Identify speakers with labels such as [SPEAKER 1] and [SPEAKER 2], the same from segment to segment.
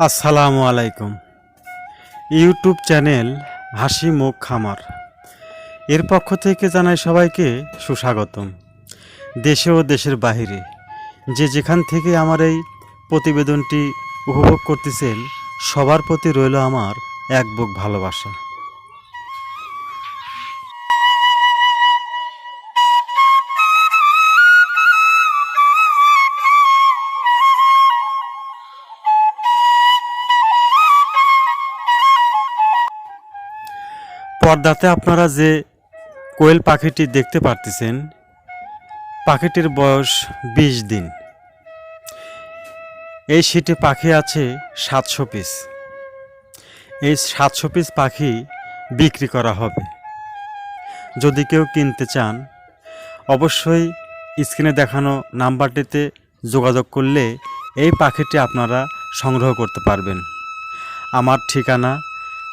[SPEAKER 1] আসসালামু আলাইকুম। YouTube channel হাসি মুখ খামার এর পক্ষ থেকে জানাই সবাইকে সুস্বাগতম। দেশে ও দেশের বাহিরে যে যেখান থেকে আমার এই প্রতিবেদনটি উপভোগ করতেছেন সবার প্রতি রইল আমার এক বুক ভালোবাসা। পর্দাতে আপনারা যে কোয়েল পাখিটি দেখতে পারতেছেন, পাখিটির বয়স 20 দিন। এই শীটে পাখি আছে 700 পিস। এই 700 পিস পাখি বিক্রি করা হবে। যদি কেউ কিনতে চান অবশ্যই স্ক্রিনে দেখানো নাম্বারটিতে যোগাযোগ করলে এই পাখিটি আপনারা সংগ্রহ করতে পারবেন। আমার ঠিকানা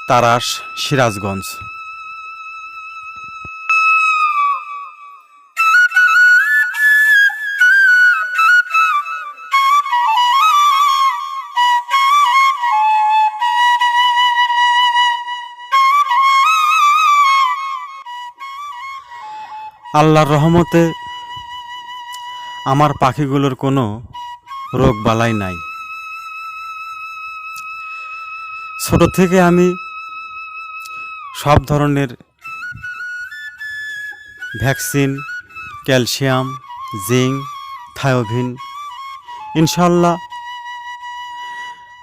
[SPEAKER 1] তারাস, সিরাজগঞ্জ। আল্লাহর রহমতে আমার পাখিগুলোর কোনো রোগ বালাই নাই। ছোট থেকে আমি সব ধরনের ভ্যাকসিন, ক্যালসিয়াম, জিঙ্ক, থায়োভিন ইনশাল্লাহ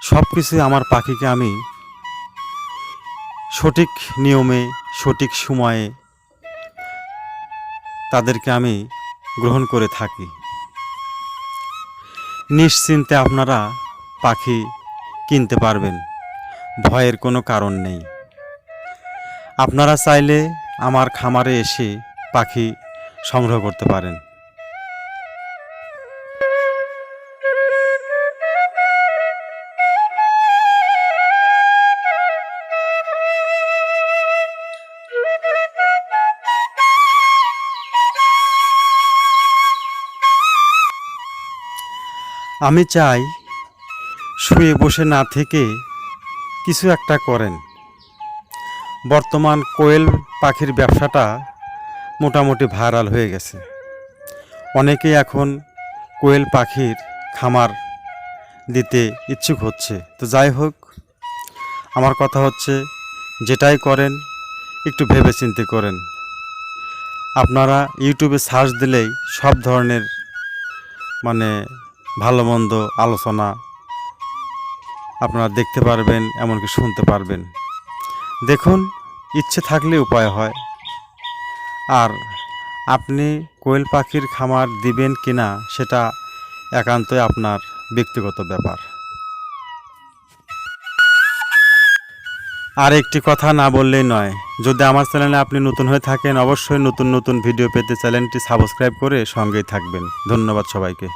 [SPEAKER 1] সব কিছুই আমার পাখিকে আমি সঠিক নিয়মে সঠিক সময়ে তাদেরকে আমি গ্রহণ করে থাকি। নিশ্চিন্তে আপনারা পাখি কিনতে পারবেন, ভয়ের কোনো কারণ নেই। আপনারা চাইলে আমার খামারে এসে পাখি সংগ্রহ করতে পারেন। আমি চাই শুয়ে বসে না থেকে কিছু একটা করেন। বর্তমান কোয়েল পাখির ব্যবসাটা মোটামুটি ভাইরাল হয়ে গেছে। অনেকেই এখন কোয়েল পাখির খামার দিতে ইচ্ছুক হচ্ছে। তো যাই হোক, আমার কথা হচ্ছে যেটাই করেন একটু ভেবেচিন্তে করেন। আপনারা ইউটিউবে সার্চ দিলেই সব ধরনের ভালো মন্দ আলোচনা আপনারা দেখতে পারবেন, এমনকি শুনতে পারবেন। দেখুন, ইচ্ছে থাকলে উপায় হয়। আর আপনি কোয়েল পাখির খামার দিবেন কিনা সেটা একান্তই আপনার ব্যক্তিগত ব্যাপার। আর একটি কথা না বললেই নয়, যদি আমার চ্যানেলে আপনি নতুন হয়ে থাকেন অবশ্যই নতুন নতুন ভিডিও পেতে চ্যানেলটি সাবস্ক্রাইব করে সঙ্গেই থাকবেন। ধন্যবাদ সবাইকে।